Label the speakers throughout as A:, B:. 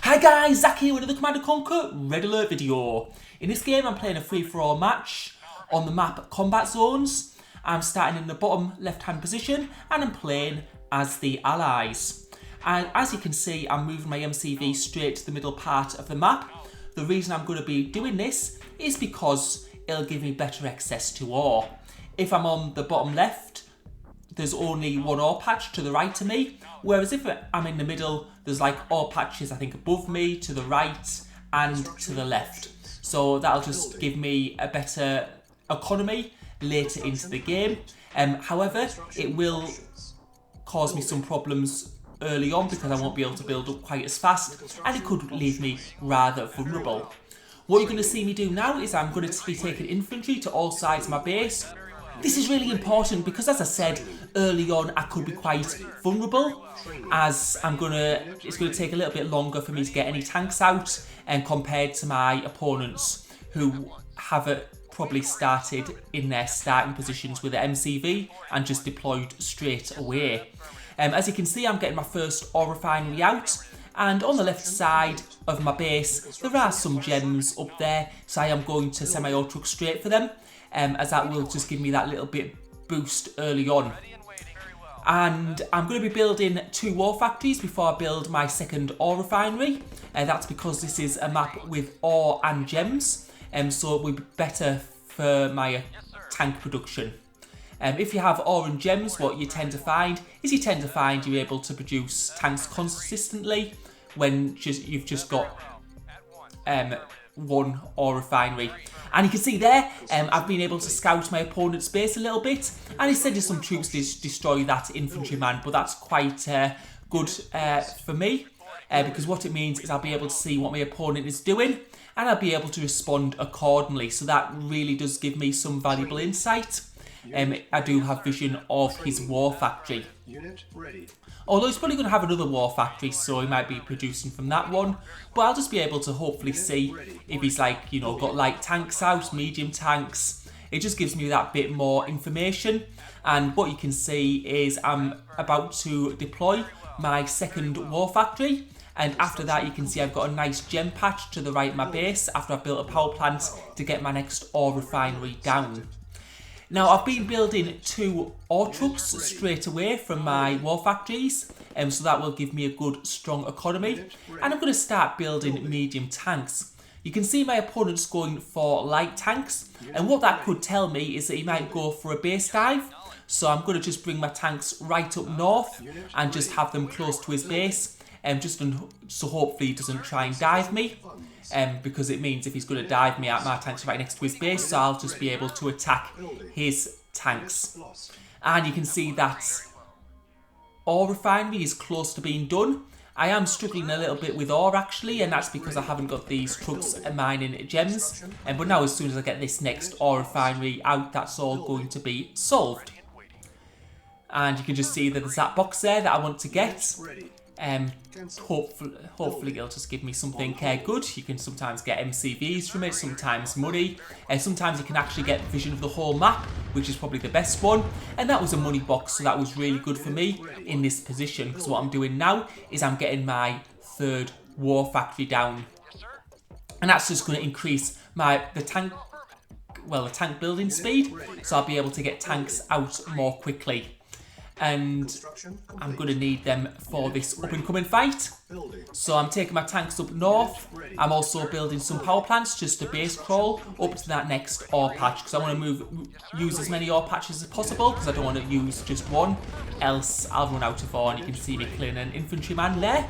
A: Hi guys, Zach here with another Command & Conquer Red Alert video. In this game I'm playing a free-for-all match on the map Combat Zones. I'm starting in the bottom left-hand position and I'm playing as the Allies. And as you can see, I'm moving my MCV straight to the middle part of the map. The reason I'm going to be doing this is because it'll give me better access to ore. If I'm on the bottom left, there's only one ore patch to the right of me, whereas if I'm in the middle, there's like ore patches I think above me, to the right and to the left. So that'll just give me a better economy later into the game. However, it will cause me some problems early on because I won't be able to build up quite as fast and it could leave me rather vulnerable. What you're going to see me do now is I'm going to be taking infantry to all sides of my base. This is really important because, as I said early on, I could be quite vulnerable, as it's going to take a little bit longer for me to get any tanks out, and compared to my opponents who have probably started in their starting positions with the MCV and just deployed straight away. As you can see, I'm getting my first ore refinery out, and on the left side of my base there are some gems up there, so I am going to send my ore truck straight for them. As that will just give me that little bit boost early on. And I'm going to be building 2 war factories before I build my second ore refinery. That's because this is a map with ore and gems, so it will be better for my tank production. If you have ore and gems, what you tend to find is you're able to produce tanks consistently when you've just got one ore refinery. And you can see there, I've been able to scout my opponent's base a little bit, and he's sending some troops to destroy that infantryman, but that's quite good for me, because what it means is I'll be able to see what my opponent is doing, and I'll be able to respond accordingly, so that really does give me some valuable insight. I do have vision of his war factory. Although he's probably going to have another war factory, so he might be producing from that one. But I'll just be able to hopefully see if he's got light tanks out, medium tanks. It just gives me that bit more information. And what you can see is I'm about to deploy my second war factory. And after that, you can see I've got a nice gem patch to the right of my base after I've built a power plant to get my next ore refinery down. Now, I've been building 2 ore trucks straight away from my war factories, so that will give me a good, strong economy. And I'm going to start building medium tanks. You can see my opponent's going for light tanks, and what that could tell me is that he might go for a base dive. So I'm going to just bring my tanks right up north and just have them close to his base, so hopefully he doesn't try and dive me. Because it means if he's going to dive me out, my tanks are right next to his base, so I'll just be able to attack his tanks. And you can see that ore refinery is close to being done. I am struggling a little bit with ore actually, and that's because I haven't got these trucks mining gems. But now as soon as I get this next ore refinery out, that's all going to be solved. And you can just see that there's that box there that I want to get. Hopefully it'll just give me something good. You can sometimes get MCVs from it, sometimes money, and sometimes you can actually get vision of the whole map, which is probably the best one. And that was a money box, so that was really good for me in this position, because what I'm doing now is I'm getting my 3rd war factory down, and that's just going to increase the tank building speed, so I'll be able to get tanks out more quickly. And I'm going to need them for this up and coming fight. So I'm taking my tanks up north. I'm also building some power plants just to base crawl up to that next ore patch, because I want to use as many ore patches as possible, because I don't want to use just one, else I'll run out of ore. And you can see me killing an infantryman there.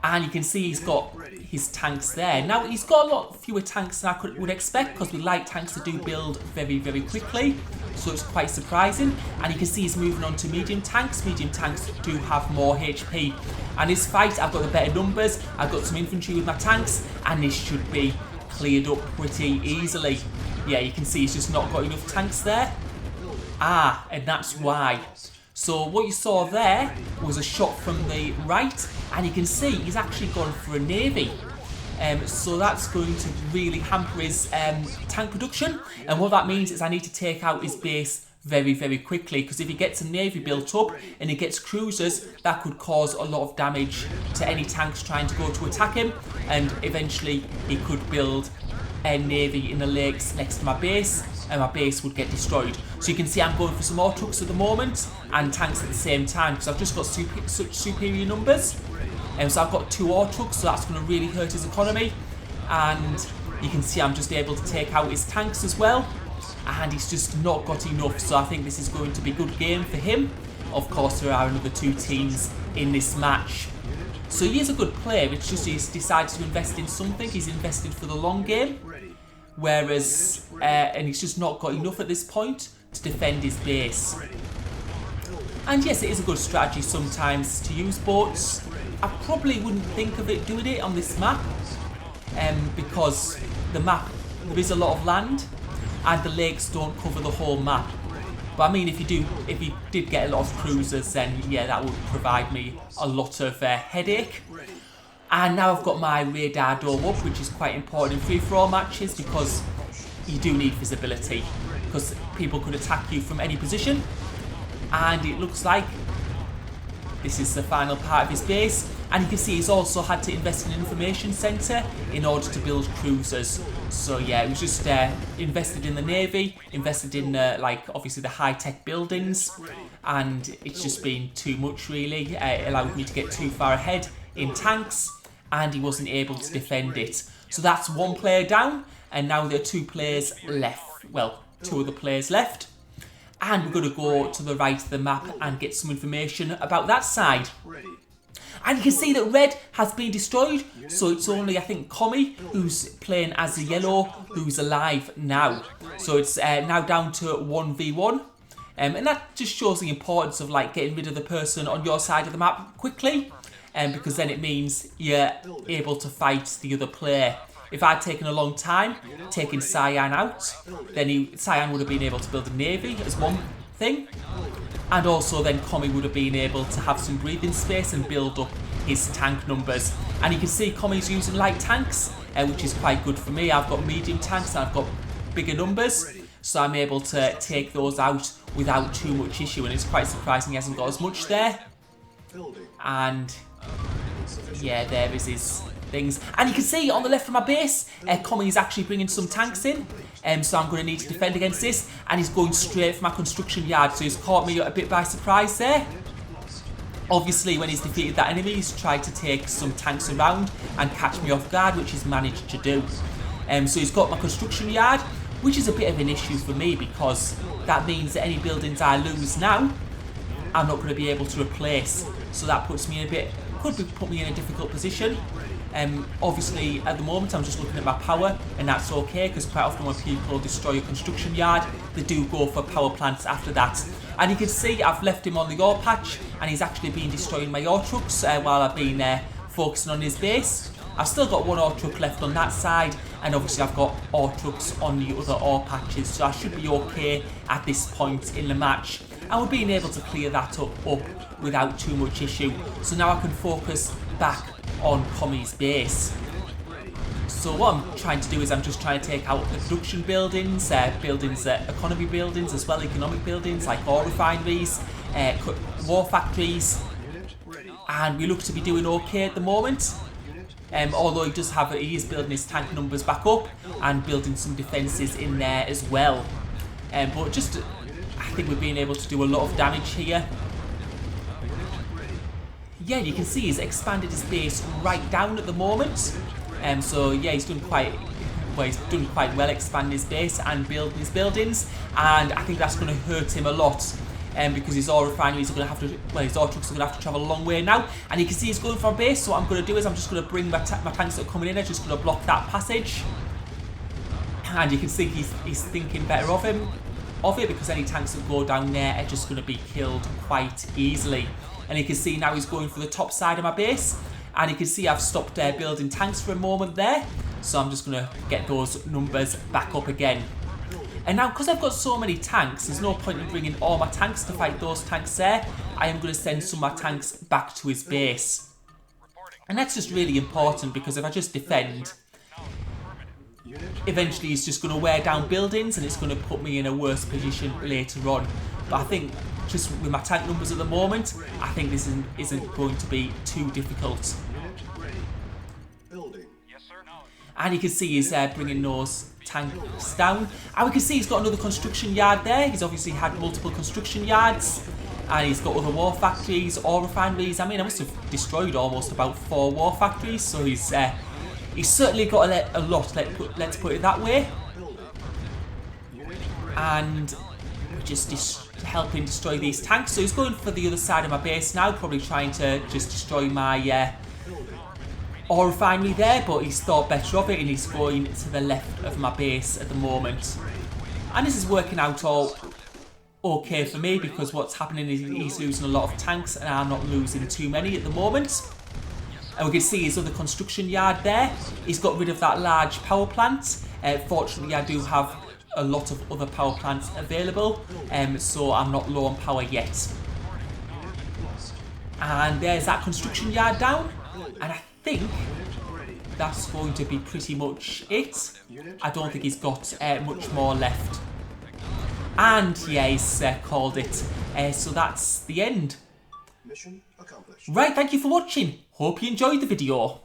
A: And you can see he's got his tanks there. Now, he's got a lot fewer tanks than I would expect, because with light tanks they do build very, very quickly. So it's quite surprising. And you can see he's moving on to medium tanks. Medium tanks do have more HP. And this fight, I've got the better numbers. I've got some infantry with my tanks. And this should be cleared up pretty easily. Yeah, you can see he's just not got enough tanks there. And that's why. So what you saw there was a shot from the right, and you can see he's actually gone for a navy. So that's going to really hamper his tank production, and what that means is I need to take out his base very, very quickly, because if he gets a navy built up and he gets cruisers, that could cause a lot of damage to any tanks trying to go to attack him, and eventually he could build a navy in the lakes next to my base, and my base would get destroyed. So you can see I'm going for some Autrux at the moment and tanks at the same time, because I've just got such superior numbers. So I've got 2 Autrux, so that's going to really hurt his economy, and you can see I'm just able to take out his tanks as well, and he's just not got enough. So I think this is going to be a good game for him. Of course, there are another 2 teams in this match. So he is a good player, it's just he's decided to invest in something. He's invested for the long game, whereas, and he's just not got enough at this point to defend his base. And yes, it is a good strategy sometimes to use boats. I probably wouldn't think of it doing it on this map, because the map, there is a lot of land, and the lakes don't cover the whole map. But I mean, if you did get a lot of cruisers, then yeah, that would provide me a lot of headache. And now I've got my radar dome up, which is quite important in free-for-all matches, because you do need visibility, because people could attack you from any position. And it looks like this is the final part of his base, and you can see he's also had to invest in an information centre in order to build cruisers. So yeah, it was just invested in the navy, invested in like obviously the high-tech buildings, and it's just been too much really. It allowed me to get too far ahead in tanks, and he wasn't able to defend it. So that's 1 player down, and now there are 2 players left. Well, 2 other players left. And we're going to go to the right of the map and get some information about that side. And you can see that red has been destroyed, so it's only, I think, Commie, who's playing as the yellow, who's alive now. So it's now down to 1v1. And that just shows the importance of like getting rid of the person on your side of the map quickly, because then it means you're able to fight the other player. If I'd taken a long time taking Cyan out, then Cyan would have been able to build a navy as one thing, and also then Commie would have been able to have some breathing space and build up his tank numbers. And you can see Commie's using light tanks, which is quite good for me. I've got medium tanks and I've got bigger numbers, so I'm able to take those out without too much issue, and it's quite surprising he hasn't got as much there. And yeah, there is his things. And you can see on the left of my base, Commie is actually bringing some tanks in, so I'm going to need to defend against this, and he's going straight for my construction yard, so he's caught me a bit by surprise there. Obviously, when he's defeated that enemy, he's tried to take some tanks around and catch me off guard, which he's managed to do. So he's got my construction yard, which is a bit of an issue for me, because that means that any buildings I lose now, I'm not going to be able to replace. So that puts me in a bit, could put me in a difficult position. Obviously, at the moment, I'm just looking at my power, and that's okay, because quite often when people destroy a construction yard, they do go for power plants after that. And you can see I've left him on the ore patch, and he's actually been destroying my ore trucks while I've been focusing on his base. I've still got 1 ore truck left on that side, and obviously I've got ore trucks on the other ore patches, so I should be okay at this point in the match. And we're being able to clear that up without too much issue. So now I can focus back on Commie's base. So what I'm trying to do is I'm just trying to take out the production buildings, economy buildings as well, economic buildings like ore refineries, war factories, and we look to be doing okay at the moment. Although he is building his tank numbers back up and building some defences in there as well. But just, I think we're being able to do a lot of damage here. Yeah, you can see he's expanded his base right down at the moment. So yeah, he's done quite well expanding his base and building his buildings, and I think that's going to hurt him a lot. Because his ore refineries are going to have to, his ore trucks are going to have to travel a long way now. And you can see he's going for a base, so what I'm going to do is I'm just going to bring my tanks that are coming in, I'm just going to block that passage. And you can see he's thinking better of it, because any tanks that go down there are just going to be killed quite easily. And you can see now he's going for the top side of my base. And you can see I've stopped building tanks for a moment there. So I'm just going to get those numbers back up again. And now, because I've got so many tanks, there's no point in bringing all my tanks to fight those tanks there. I am going to send some of my tanks back to his base. And that's just really important, because if I just defend, eventually he's just going to wear down buildings and it's going to put me in a worse position later on. But I think just with my tank numbers at the moment, I think this isn't going to be too difficult. And you can see he's bringing those tanks down. And we can see he's got another construction yard there. He's obviously had multiple construction yards. And he's got other war factories, ore refineries. I mean, I must have destroyed almost about 4 war factories. So he's certainly got a lot, let's put it that way. And we're just helping destroy these tanks. So he's going for the other side of my base now, probably trying to just destroy my ore refinery there, but he's thought better of it and he's going to the left of my base at the moment. And this is working out all okay for me because what's happening is he's losing a lot of tanks and I'm not losing too many at the moment. And we can see his other construction yard there. He's got rid of that large power plant. Fortunately, I do have a lot of other power plants available, so I'm not low on power yet. And there's that construction yard down. And I think that's going to be pretty much it. I don't think he's got much more left. And yeah, he's called it. So that's the end.
B: Mission accomplished.
A: Right, thank you for watching. Hope you enjoyed the video.